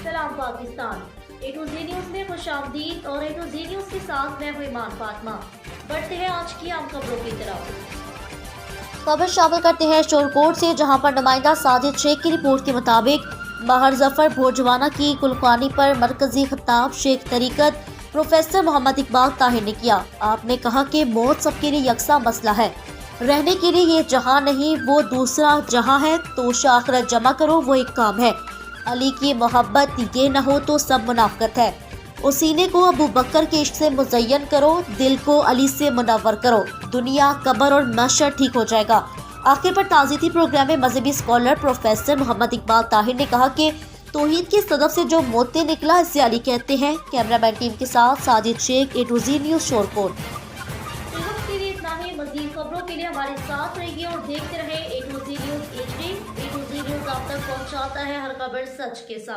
सलाम पाकिस्तान। ए to Z news में खुशामदीद और ए टू जी न्यूज के साथ मैं हूं ईमान फातिमा। बढ़ते हैं आज की आम खबरों की तरफ। खबर शामिल करते हैं शोरकोट से, जहां पर नुमाइंदा साजिद शेख की रिपोर्ट के मुताबिक बाहर जफर भोजवाना की कुलखानी पर मरकजी खिताब शेख तरीकत प्रोफेसर मोहम्मद इकबाल ताहिर ने किया। आपने कहा कि मौत सबके लिए यकसा मसला है, रहने के लिए ये जहां नहीं वो दूसरा जहां है, तो आखिरत जमा करो वो एक काम है। अली की मोहब्बत ये न हो तो सब मुनाफकत है। उस सीने को अबू बकर के इश्क से मुज़य्यन करो, दिल को अली से मुनव्वर करो, दुनिया कब्र और महशर ठीक हो जाएगा। आखिर पर ताज़ीती प्रोग्राम में मजहबी स्कॉलर प्रोफेसर मोहम्मद इकबाल ताहिर ने कहा कि तौहीद की सदफ से जो मोती निकला इसे अली कहते हैं। कैमरामैन टीम के साथ साजिद शेख, ए टू जी न्यूज शोरकोट। के लिए इतना ही। मज़ीद खबरों के लिए हमारे साथ रहिए और देखते रहे A to Z news HD। A to Z news आप तक पहुंचाता है हर खबर सच के साथ।